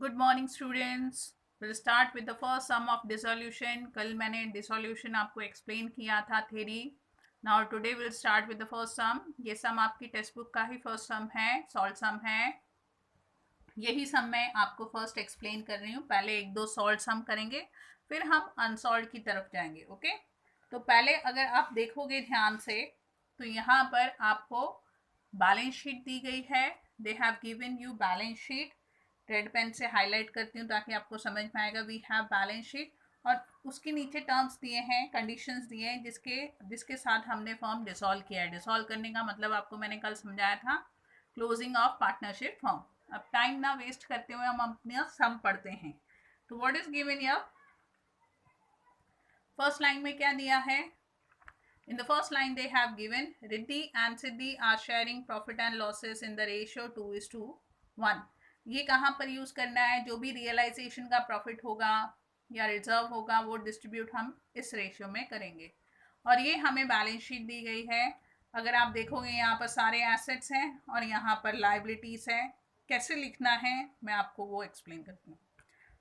Good morning students. Will start with the first sum of dissolution. कल मैंने dissolution आपको explain किया था theory. Now today will start with the first sum. ये sum आपकी text book का ही first सम है, सॉल्व सम है। यही सम मैं आपको फर्स्ट एक्सप्लेन कर रही हूँ। पहले एक दो सॉल्व सम करेंगे, फिर हम अनसॉल्व की तरफ जाएंगे। ओके, तो पहले अगर आप देखोगे ध्यान से तो यहाँ पर आपको बैलेंस शीट दी गई है। They have given you balance sheet. Red pen से हाईलाइट करती हूँ ताकि आपको समझ में आएगा। वी हैव बैलेंस शीट और उसके नीचे टर्म्स दिए हैं, कंडीशंस दिए हैं जिसके जिसके साथ हमने फॉर्म डिसॉल्व किया है। डिसॉल्व करने का मतलब आपको मैंने कल समझाया था, क्लोजिंग ऑफ पार्टनरशिप फॉर्म। अब टाइम ना वेस्ट करते हुए हम अपना सम पढ़ते हैं। तो what is given here? First line में क्या दिया है? In the first line, they have given Riddhi and Siddhi are sharing profit and losses in the ratio 2:1. ये कहाँ पर यूज करना है? जो भी रियलाइजेशन का प्रॉफिट होगा या रिजर्व होगा वो डिस्ट्रीब्यूट हम इस रेशियो में करेंगे। और ये हमें बैलेंस शीट दी गई है। अगर आप देखोगे यहाँ पर सारे एसेट्स हैं और यहाँ पर लाइबिलिटीज है। कैसे लिखना है मैं आपको वो एक्सप्लेन करती हूँ।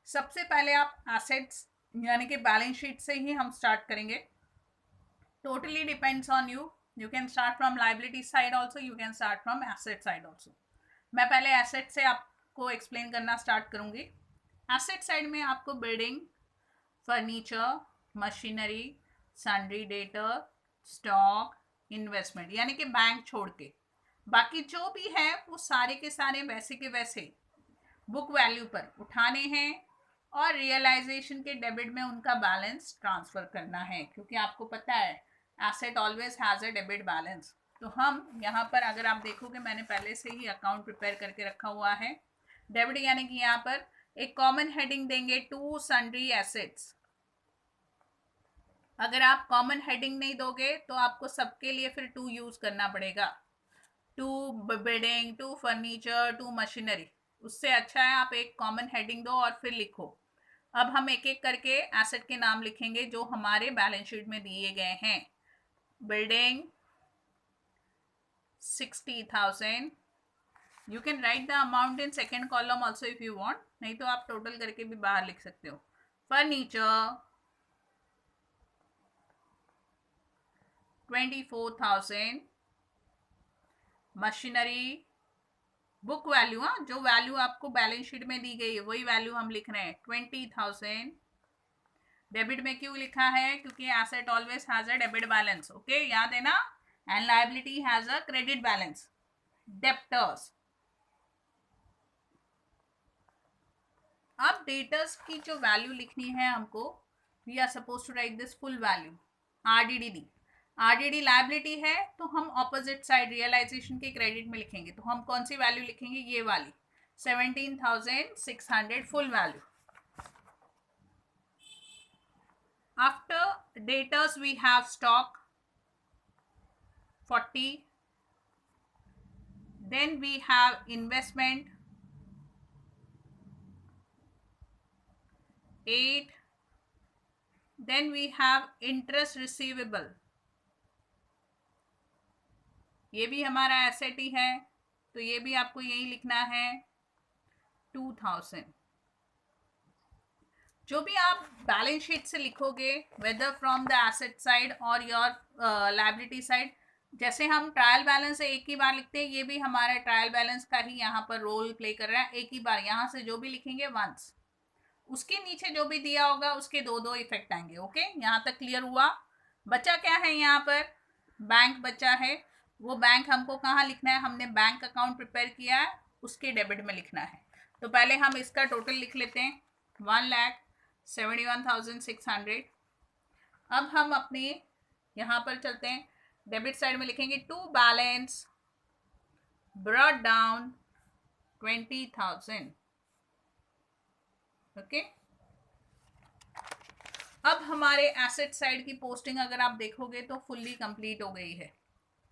सबसे पहले आप एसेट्स यानी कि बैलेंस शीट से ही हम स्टार्ट करेंगे। Totally depends on you. You can start from liability side also, you can start from asset side also. मैं पहले एसेट से आपको एक्सप्लेन करना स्टार्ट करूंगी। एसेट साइड में आपको building, furniture, machinery, sundry debtor, stock, investment यानी कि बैंक छोड़ के बाकी जो भी है वो सारे के सारे वैसे के वैसे बुक वैल्यू पर उठाने हैं और रियलाइजेशन के डेबिट में उनका बैलेंस ट्रांसफर करना है। क्योंकि आपको पता है asset always has a debit balance. तो हम यहाँ पर अगर आप देखोगे मैंने पहले से ही अकाउंट प्रिपेयर करके रखा हुआ है। डेबिट यानी कि यहाँ पर एक कॉमन हेडिंग देंगे, टू सन्ड्री एसेट्स। अगर आप कॉमन हेडिंग नहीं दोगे तो आपको सबके लिए फिर टू यूज करना पड़ेगा। To building, to furniture, to machinery. उससे अच्छा है आप एक कॉमन हेडिंग दो और फिर लिखो। अब हम एक एक करके एसेट के नाम लिखेंगे जो हमारे बैलेंस शीट में दिए गए हैं। Building 60,000। You can write the amount in second column also if you want, नहीं तो आप टोटल करके भी बाहर लिख सकते हो। फर्नीचर 24,000। मशीनरी बुक वैल्यू, हाँ जो वैल्यू आपको बैलेंस शीट में दी गई है वही वैल्यू हम लिख रहे हैं, 20,000। डेबिट में क्यों लिखा है? क्योंकि asset always has a debit balance. Okay, याद है ना? And liability has a credit balance. Debtors. अब डेटर्स की जो वैल्यू लिखनी है हमको, we are suppose to write this full value. RDD दी, आरडीडी लायबिलिटी है तो हम ऑपोजिट साइड रियलाइजेशन के क्रेडिट में लिखेंगे। तो हम कौन सी वैल्यू लिखेंगे? ये वाली 17,600 full value. After debtors we have stock 40. Then we have investment 8. Then we have interest receivable, ये भी हमारा एसेट ही है तो ये भी आपको यही लिखना है 2,000। जो भी आप बैलेंस शीट से लिखोगे whether from the asset side और योर लायबिलिटी साइड, जैसे हम ट्रायल बैलेंस एक ही बार लिखते हैं, ये भी हमारा ट्रायल बैलेंस का ही यहाँ पर रोल प्ले कर रहा है। एक ही बार यहाँ से जो भी लिखेंगे वंस, उसके नीचे जो भी दिया होगा उसके दो दो इफेक्ट आएंगे। ओके, यहाँ तक क्लियर हुआ? बचा क्या है यहाँ पर? बैंक बचा है। वो बैंक हमको कहाँ लिखना है? हमने बैंक अकाउंट प्रिपेयर किया है, उसके डेबिट में लिखना है। तो पहले हम इसका टोटल लिख लेते हैं, 1,71,600। अब हम अपने यहाँ पर चलते हैं, डेबिट साइड में लिखेंगे to balance brought down 20,000। Okay, अब हमारे एसेट साइड की पोस्टिंग अगर आप देखोगे तो फुल्ली कंप्लीट हो गई है।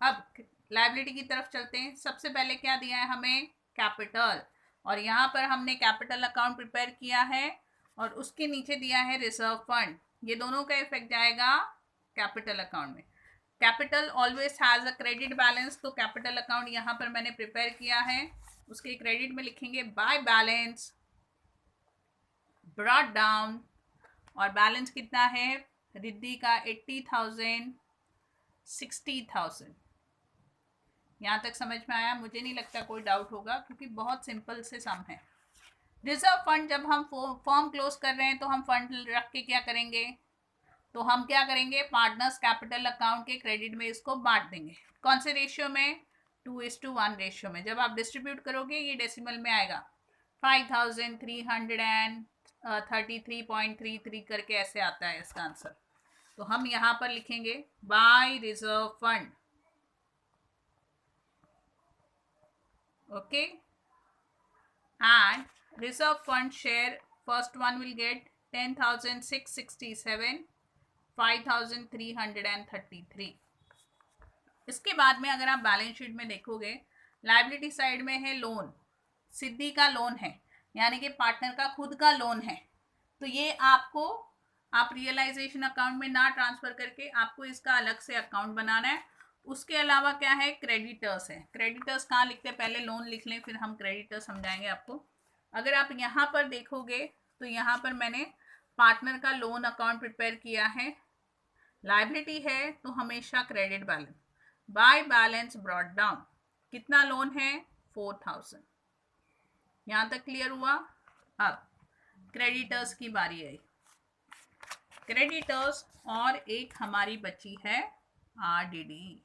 अब लायबिलिटी की तरफ चलते हैं। सबसे पहले क्या दिया है हमें? कैपिटल। और यहाँ पर हमने कैपिटल अकाउंट प्रिपेयर किया है और उसके नीचे दिया है रिजर्व फंड। ये दोनों का इफेक्ट जाएगा कैपिटल अकाउंट में। Capital always has a credit balance, तो कैपिटल अकाउंट यहाँ पर मैंने प्रिपेयर किया है, उसके क्रेडिट में लिखेंगे बाय बैलेंस ब्रॉट डाउन, और बैलेंस कितना है रिद्धि का 80,000, 60,000। यहाँ तक समझ में आया? मुझे नहीं लगता कोई डाउट होगा क्योंकि बहुत सिंपल से सम है। रिजर्व फंड, जब हम फॉर्म क्लोज कर रहे हैं तो हम फंड रख के क्या करेंगे, तो हम क्या करेंगे, पार्टनर्स कैपिटल अकाउंट के क्रेडिट में इसको बांट देंगे। कौन से रेशियो में? 2:1 रेशियो में। जब आप डिस्ट्रीब्यूट करोगे ये डेसिमल में आएगा, 5,333.33 करके ऐसे आता है इसका आंसर। तो हम यहाँ पर लिखेंगे by reserve fund, okay, and reserve fund share first one will get 10,667, 5,333। इसके बाद में अगर आप बैलेंस शीट में देखोगे, लायबिलिटी साइड में है लोन, सिद्धि का लोन है, यानी कि पार्टनर का खुद का लोन है। तो ये आपको, आप रियलाइजेशन अकाउंट में ना ट्रांसफर करके आपको इसका अलग से अकाउंट बनाना है। उसके अलावा क्या है, क्रेडिटर्स है। क्रेडिटर्स कहाँ लिखते हैं, पहले लोन लिख लें फिर हम क्रेडिटर्स समझाएंगे आपको। अगर आप यहाँ पर देखोगे तो यहाँ पर मैंने पार्टनर का लोन अकाउंट प्रिपेयर किया है। लायबिलिटी है तो हमेशा credit balance, by balance brought down. कितना लोन है, 4,000। यहाँ तक क्लियर हुआ? अब क्रेडिटर्स की बारी आई। क्रेडिटर्स और एक हमारी बची है आरडीडी।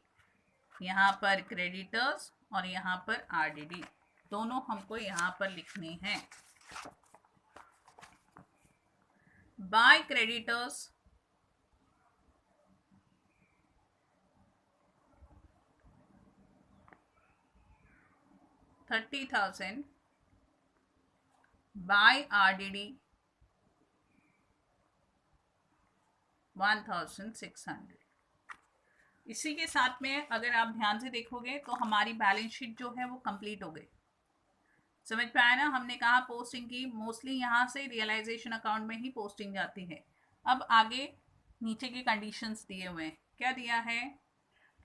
यहाँ पर क्रेडिटर्स और यहाँ पर आरडीडी, दोनों हमको यहाँ पर लिखने हैं। By creditors, $30,000, by RDD 1,600। इसी के साथ में अगर आप ध्यान से देखोगे तो हमारी बैलेंस शीट जो है वो कंप्लीट हो गई। समझ में आया ना? हमने कहा पोस्टिंग की, मोस्टली यहाँ से रियलाइजेशन अकाउंट में ही पोस्टिंग जाती है। अब आगे नीचे के कंडीशंस दिए हुए हैं। क्या दिया है?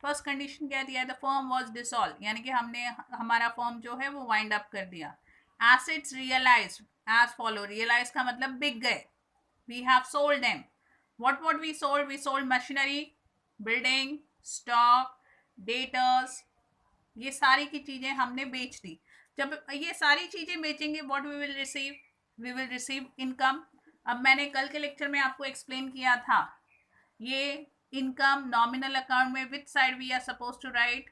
फर्स्ट कंडीशन क्या दिया है, द फर्म वाज डिसॉल्व, यानी कि हमने हमारा फर्म जो है वो वाइंड अप कर दिया। Assets realised as follow, realise का मतलब बिक गए, we have sold them. what we sold? We sold machinery, building, stock, debtors, ये सारी की चीजें हमने बेच दी। जब ये सारी चीजें बेचेंगे what we will receive? We will receive income। अब मैंने कल के लेक्चर में आपको एक्सप्लेन किया था, ये इनकम नॉमिनल अकाउंट में which side we are suppose to write?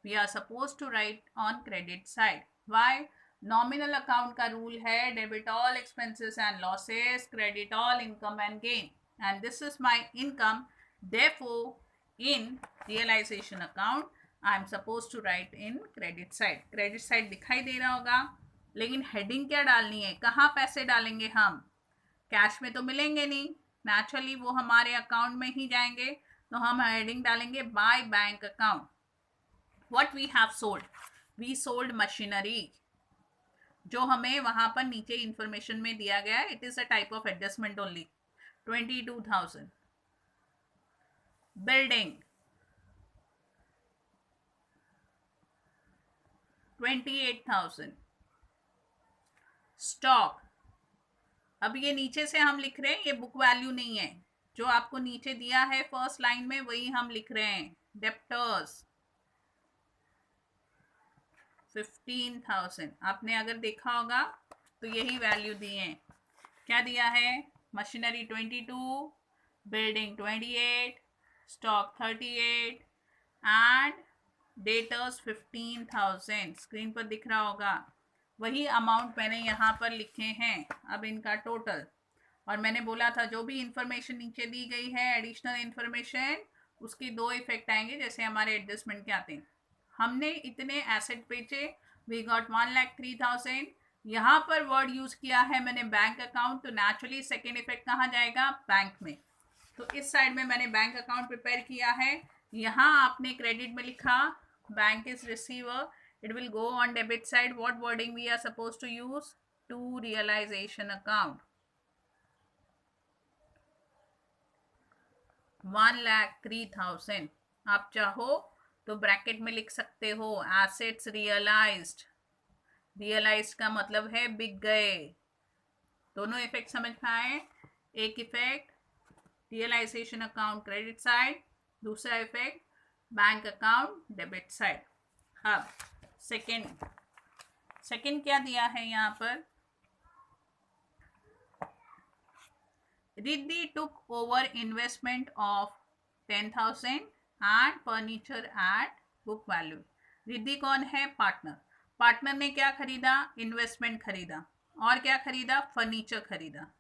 We are suppose to write on credit side. Why? Nominal account का रूल है debit all expenses and losses, credit all income and gain, and this is my income, therefore in realization account I am supposed to write in credit side। credit side दिखाई दे रहा होगा, लेकिन heading क्या डालनी है, कहाँ पैसे डालेंगे हम? कैश में तो मिलेंगे नहीं, नेचुरली वो हमारे अकाउंट में ही जाएंगे। तो हम हेडिंग डालेंगे by bank account. What we have sold? We sold machinery, जो हमें वहां पर नीचे इंफॉर्मेशन में दिया गया है। It is a type of adjustment only. 22,000। Building 28,000। Stock, अब ये नीचे से हम लिख रहे हैं, ये बुक वैल्यू नहीं है, जो आपको नीचे दिया है फर्स्ट लाइन में वही हम लिख रहे हैं। डेप्टर्स 15,000, आपने अगर देखा होगा तो यही वैल्यू दी है। क्या दिया है? Machinery 22, building 28, stock 38 and debtors 15,000। Screen पर दिख रहा होगा, वही अमाउंट मैंने यहाँ पर लिखे हैं। अब इनका टोटल, और मैंने बोला था जो भी इंफॉर्मेशन नीचे दी गई है एडिशनल इंफॉर्मेशन, उसके दो इफेक्ट आएंगे जैसे हमारे एडजस्टमेंट के आते हैं। हमने इतने एसेट बेचे, वी गॉट 1,03,000। यहाँ पर वर्ड यूज किया है मैंने बैंक अकाउंट, तो नेचुरली सेकेंड इफेक्ट कहाँ जाएगा? बैंक में। तो इस साइड में मैंने बैंक अकाउंट प्रिपेयर किया है। यहाँ आपने क्रेडिट में लिखा bank is receiver, it will go on debit side. What wording we are suppose to use? To realisation account. 1,03,000। आप चाहो तो ब्रैकेट में लिख सकते हो एसेट्स रियलाइज्ड। रियलाइज्ड का मतलब है बिक गए। दोनों इफेक्ट समझ में आए। एक effect realisation account credit side, दूसरा effect bank account debit side. अब सेकंड क्या दिया है यहाँ पर, Riddhi took over investment of 10,000 and furniture at book value। Riddhi कौन है, पार्टनर। पार्टनर ने क्या खरीदा, इन्वेस्टमेंट खरीदा, और क्या खरीदा, फर्नीचर खरीदा।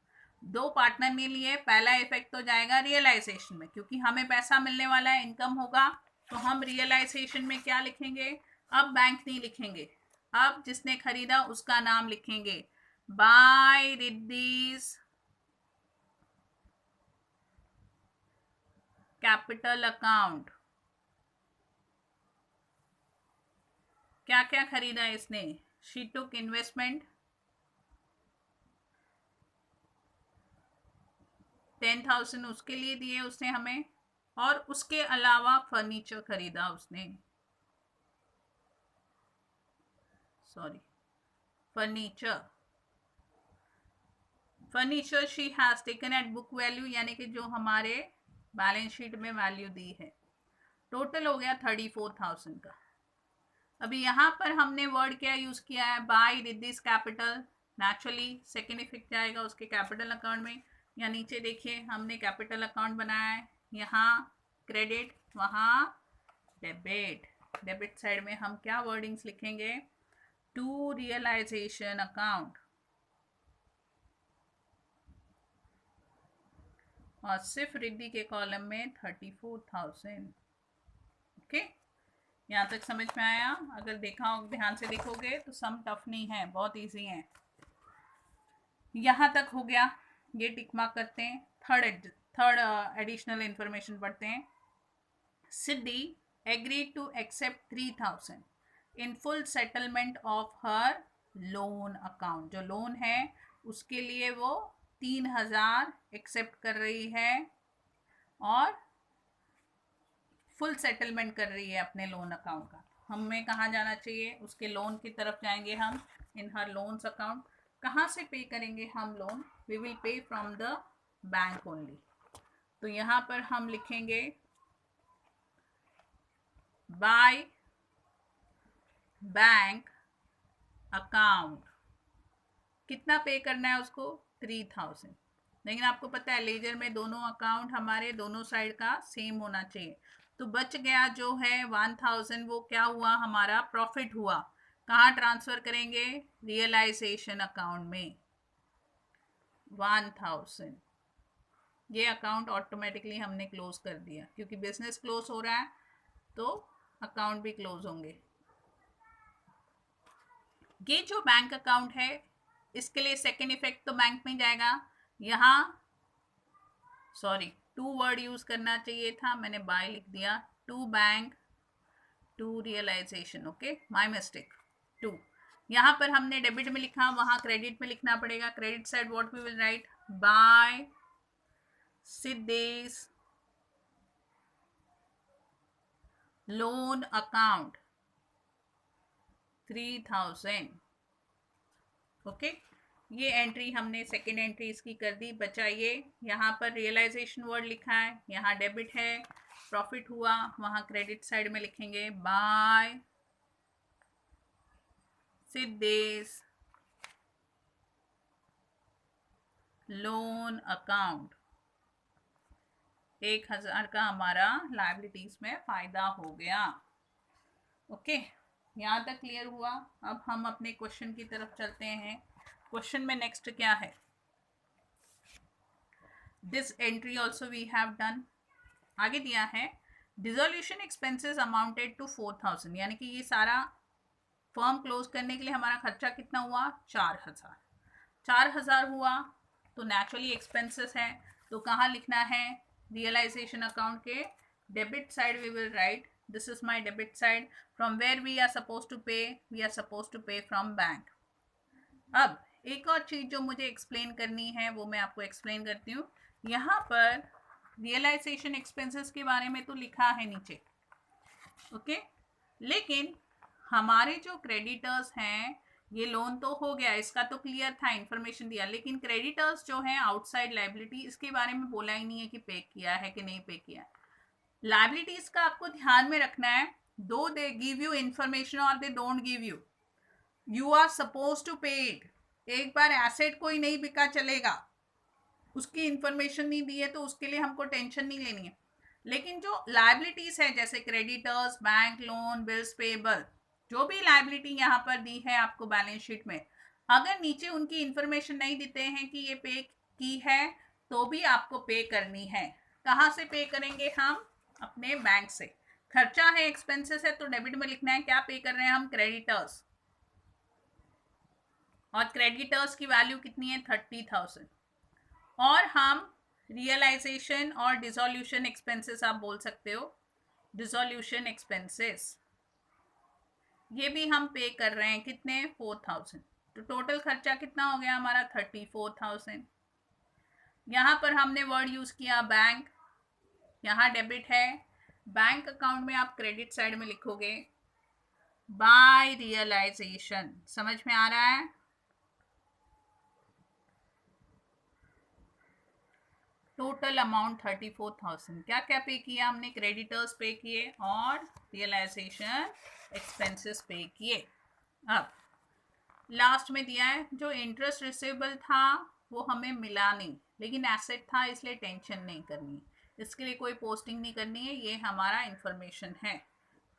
दो पार्टनर ने लिए, पहला इफेक्ट तो जाएगा रियलाइजेशन में, क्योंकि हमें पैसा मिलने वाला है, इनकम होगा, तो हम रियलाइजेशन में क्या लिखेंगे, अब बैंक नहीं लिखेंगे, अब जिसने खरीदा उसका नाम लिखेंगे, बाय रिद्धीज कैपिटल अकाउंट। क्या क्या खरीदा इसने, शी टुक इन्वेस्टमेंट 10,000 उसके लिए दिए उसने हमें, और उसके अलावा फर्नीचर खरीदा उसने, furniture she has taken at book value, यानी कि जो हमारे बैलेंस शीट में वैल्यू दी है। टोटल हो गया 34,000 का। अभी यहाँ पर हमने वर्ड क्या यूज किया है, by Riddhi's capital. Naturally second effect जाएगा उसके कैपिटल अकाउंट में। या नीचे देखिए हमने कैपिटल अकाउंट बनाया है, यहाँ क्रेडिट वहाँ डेबिट। डेबिट साइड में हम क्या वर्डिंग्स लिखेंगे, टू रियलाइजेशन अकाउंट, और सिर्फ रिद्धि के कॉलम में 34,000। ओके, यहाँ तक समझ में आया। अगर देखा हो, ध्यान से देखोगे तो सम टफ नहीं है, बहुत इजी है। यहाँ तक हो गया, ये टिक मार्क करते हैं। थर्ड एडिशनल इंफॉर्मेशन पढ़ते हैं। Siddhi agreed to accept 3,000 in full settlement of her loan account. जो लोन है उसके लिए वो 3,000 एक्सेप्ट कर रही है और फुल सेटलमेंट कर रही है अपने लोन अकाउंट का। हमें कहाँ जाना चाहिए, उसके लोन की तरफ जाएंगे हम, इन हर लोन्स अकाउंट। कहाँ से पे करेंगे हम loan, we will pay from the bank only. तो यहाँ पर हम लिखेंगे बाय बैंक अकाउंट। कितना पे करना है उसको, 3,000। लेकिन आपको पता है लेजर में दोनों अकाउंट हमारे दोनों साइड का सेम होना चाहिए। तो बच गया जो है 1,000, वो क्या हुआ, हमारा प्रॉफिट हुआ। कहाँ ट्रांसफर करेंगे, रियलाइजेशन अकाउंट में 1,000। ये अकाउंट ऑटोमेटिकली हमने क्लोज कर दिया, क्योंकि बिजनेस क्लोज हो रहा है तो अकाउंट भी क्लोज होंगे। ये जो बैंक अकाउंट है इसके लिए सेकेंड इफेक्ट तो बैंक में जाएगा। यहाँ टू वर्ड यूज करना चाहिए था, मैंने बाय लिख दिया। To bank to realisation, okay, my mistake. To यहाँ पर हमने डेबिट में लिखा, वहाँ क्रेडिट में लिखना पड़ेगा। Credit side what we will write, by Siddhesh loan account 3,000। Okay, ये एंट्री हमने सेकेंड एंट्री इसकी कर दी। बचा ये, यहाँ पर रियलाइजेशन वर्ड लिखा है, यहाँ डेबिट है, प्रॉफिट हुआ, वहाँ क्रेडिट साइड में लिखेंगे बाय सिद्धेश लोन अकाउंट। 1,000 का हमारा लायबिलिटीज में फायदा हो गया। ओके, यहाँ तक क्लियर हुआ। अब हम अपने क्वेश्चन की तरफ चलते हैं। क्वेश्चन में नेक्स्ट क्या है, this entry also we have done. आगे दिया है डिसोल्यूशन एक्सपेंसेस अमाउंटेड टू 4,000, यानी कि ये सारा फर्म क्लोज करने के लिए हमारा खर्चा कितना हुआ, 4,000। 4,000 हुआ तो नेचुरली एक्सपेंसेस है, तो कहाँ लिखना है, रियलाइजेशन अकाउंट के debit side we will write this is my debit side from where we are supposed to pay from bank। अब एक और चीज जो मुझे एक्सप्लेन करनी है वो मैं आपको एक्सप्लेन करती हूँ। यहाँ पर रियलाइजेशन एक्सपेंसेस के बारे में तो लिखा है नीचे, ओके, लेकिन हमारे जो क्रेडिटर्स हैं ये लोन तो हो गया, इसका तो क्लियर था, इंफॉर्मेशन दिया, लेकिन क्रेडिटर्स जो है आउटसाइड लाइबिलिटी, इसके बारे में बोला ही नहीं है कि पे किया है कि नहीं पे किया। लाइबिलिटीज का आपको ध्यान में रखना है, दो दे गिव यू इंफॉर्मेशन और they don't give you, you are suppose to pay it. एक बार एसेट कोई नहीं बिका चलेगा, उसकी इंफॉर्मेशन नहीं दी है तो उसके लिए हमको टेंशन नहीं लेनी है। लेकिन जो लाइबिलिटीज है जैसे creditors, bank loan, bills payable, जो भी लाइबिलिटी यहाँ पर दी है आपको बैलेंस शीट में, अगर नीचे उनकी इंफॉर्मेशन नहीं देते हैं कि ये पे की है, तो भी आपको पे करनी है। कहाँ से पे करेंगे हम? अपने बैंक से। खर्चा है, एक्सपेंसेस है, तो डेबिट में लिखना है क्या पे कर रहे हैं हम? क्रेडिटर्स। और क्रेडिटर्स की वैल्यू कितनी है? 30,000। और हम रियलाइजेशन और डिसोल्यूशन एक्सपेंसेस आप बोल सकते हो, डिसोल्यूशन एक्सपेंसेस, ये भी हम पे कर रहे हैं कितने? 4,000। तो टोटल खर्चा कितना हो गया हमारा? 34,000। यहाँ पर हमने वर्ड यूज किया बैंक, यहाँ डेबिट है, बैंक अकाउंट में आप क्रेडिट साइड में लिखोगे बाय रियलाइजेशन। समझ में आ रहा है? Total amount 34,000। क्या क्या पे किया हमने? क्रेडिटर्स पे किए और रियलाइजेशन एक्सपेंसेस पे किए। अब लास्ट में दिया है जो इंटरेस्ट रिसीवेबल था वो हमें मिला नहीं, लेकिन एसेट था, इसलिए टेंशन नहीं करनी, इसके लिए कोई पोस्टिंग नहीं करनी है, ये हमारा इंफॉर्मेशन है।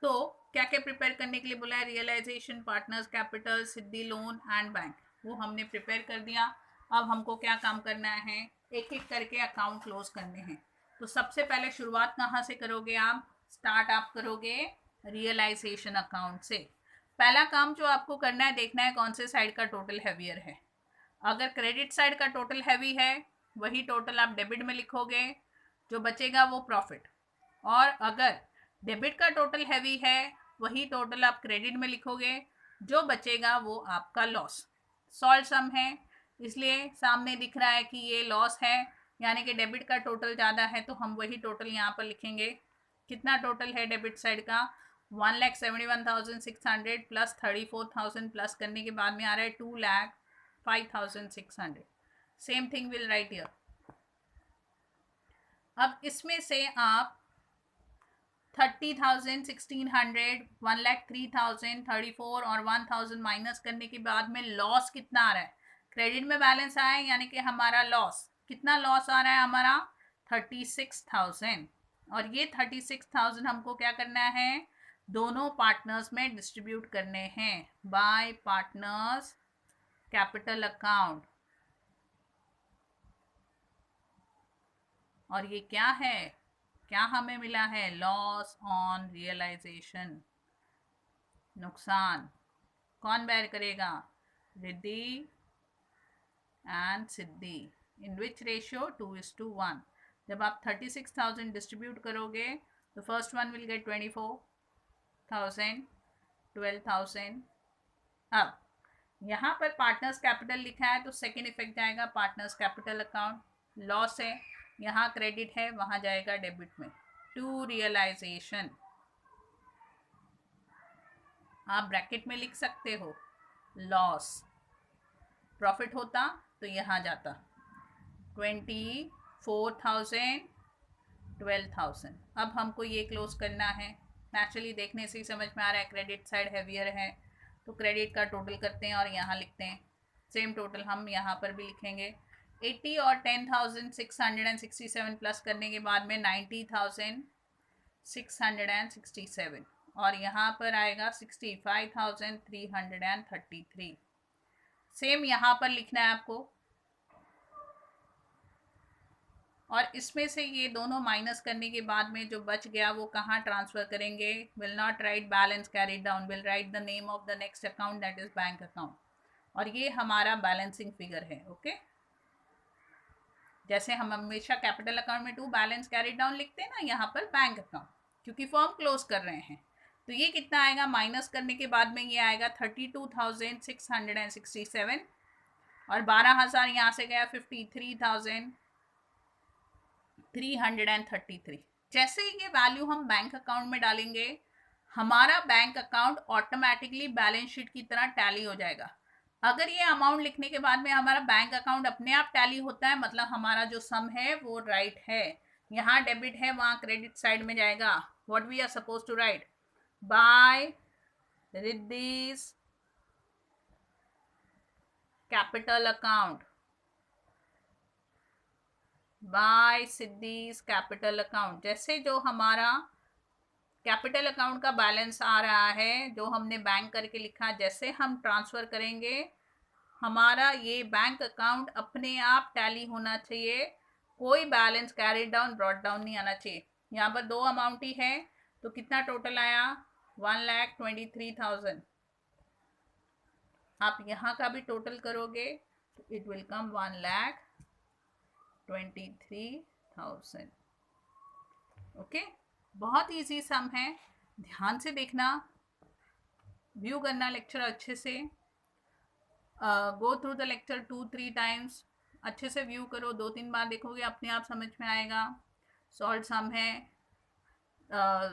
तो क्या क्या प्रिपेयर करने के लिए बोला है? Realisation, partners capital, Siddhi loan and bank, वो हमने प्रिपेयर कर दिया। अब हमको क्या काम करना है? एक एक करके अकाउंट क्लोज करने हैं। तो सबसे पहले शुरुआत कहाँ से करोगे आप? स्टार्ट आप करोगे रियलाइजेशन अकाउंट से। पहला काम जो आपको करना है, देखना है कौन से साइड का टोटल हैवियर है। अगर क्रेडिट साइड का टोटल हैवी है, वही टोटल आप डेबिट में लिखोगे, जो बचेगा वो प्रॉफिट। और अगर डेबिट का टोटल हैवी है, वही टोटल आप क्रेडिट में लिखोगे, जो बचेगा वो आपका लॉस। सॉल्व सम है, इसलिए सामने दिख रहा है कि ये लॉस है, यानी कि डेबिट का टोटल ज़्यादा है, तो हम वही टोटल यहाँ पर लिखेंगे। कितना टोटल है डेबिट साइड का? 1,71,600 प्लस 34,000 प्लस करने के बाद में आ रहा है 2,05,600। Same thing will write here. अब इसमें से आप 30,000, 1,600, 1,03,000, 34 और 1,000 माइनस करने के बाद में लॉस कितना आ रहा है? क्रेडिट में बैलेंस आया है, यानी कि हमारा लॉस कितना? लॉस आ रहा है हमारा 36,000। और ये 36,000 हमको क्या करना है? दोनों पार्टनर्स में डिस्ट्रीब्यूट करने हैं बाय पार्टनर्स कैपिटल अकाउंट। और ये क्या है? क्या हमें मिला है? लॉस ऑन रियलाइजेशन, नुकसान। कौन बेयर करेगा? Riddhi and Siddhi. In which ratio? 2:1। जब आप 36,000 डिस्ट्रीब्यूट करोगे तो फर्स्ट वन विल गेट 24,000, 12,000। अब यहाँ पर पार्टनर्स कैपिटल लिखा है तो सेकेंड इफेक्ट जाएगा पार्टनर्स कैपिटल अकाउंट। लॉस है, यहाँ क्रेडिट है, वहाँ जाएगा डेबिट में। टू रियलाइजेशन आप ब्रैकेट में लिख सकते हो, लॉस। प्रॉफिट होता तो यहाँ जाता 24,000, 12,000। अब हमको ये क्लोज करना है। नेचुरली देखने से ही समझ में आ रहा है क्रेडिट साइड हैवियर है, तो क्रेडिट का टोटल करते हैं और यहाँ लिखते हैं। सेम टोटल हम यहाँ पर भी लिखेंगे। 80 और 10,667 प्लस करने के बाद में 90,667 और यहाँ पर आएगा 65,333। सेम यहाँ पर लिखना है आपको। और इसमें से ये दोनों माइनस करने के बाद में जो बच गया वो कहाँ ट्रांसफर करेंगे? Will not right balance carry down, will write the name of the next account, that is bank account. और ये हमारा बैलेंसिंग फिगर है। ओके, जैसे हम हमेशा कैपिटल अकाउंट में टू बैलेंस कैरी डाउन लिखते हैं ना, यहाँ पर बैंक अकाउंट, क्योंकि फॉर्म क्लोज कर रहे हैं। तो ये कितना आएगा? माइनस करने के बाद में ये आएगा 32,667 और 12,000 यहाँ से गया 53,333। जैसे ही ये वैल्यू हम बैंक अकाउंट में डालेंगे, हमारा bank account automatically balance sheet की तरह टैली हो जाएगा। अगर ये अमाउंट लिखने के बाद में हमारा बैंक अकाउंट अपने आप टैली होता है, मतलब हमारा जो सम है वो राइट है। यहाँ डेबिट है, वहाँ क्रेडिट साइड में जाएगा। What we are suppose to write, by Riddhi's capital account, by Siddhi's capital account. जैसे जो हमारा कैपिटल अकाउंट का बैलेंस आ रहा है, जो हमने बैंक करके लिखा, जैसे हम ट्रांसफर करेंगे हमारा ये बैंक अकाउंट अपने आप टैली होना चाहिए, कोई balance carry down brought down नहीं आना चाहिए। यहाँ पर दो अमाउंट ही है, तो कितना टोटल आया, 1,23,000। आप यहाँ का भी टोटल करोगे तो इट विल कम 1,23,000। ओके, बहुत इजी सम है, ध्यान से देखना, व्यू करना लेक्चर अच्छे से, go through the lecture 2-3 times, अच्छे से व्यू करो, 2-3 बार देखोगे अपने आप समझ में आएगा। सॉल्व सम है,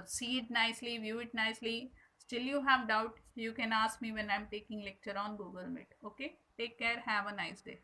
see it nicely, view it nicely. Still you have doubt, you can ask me when I'm taking lecture on Google Meet. Okay, take care, have a nice day.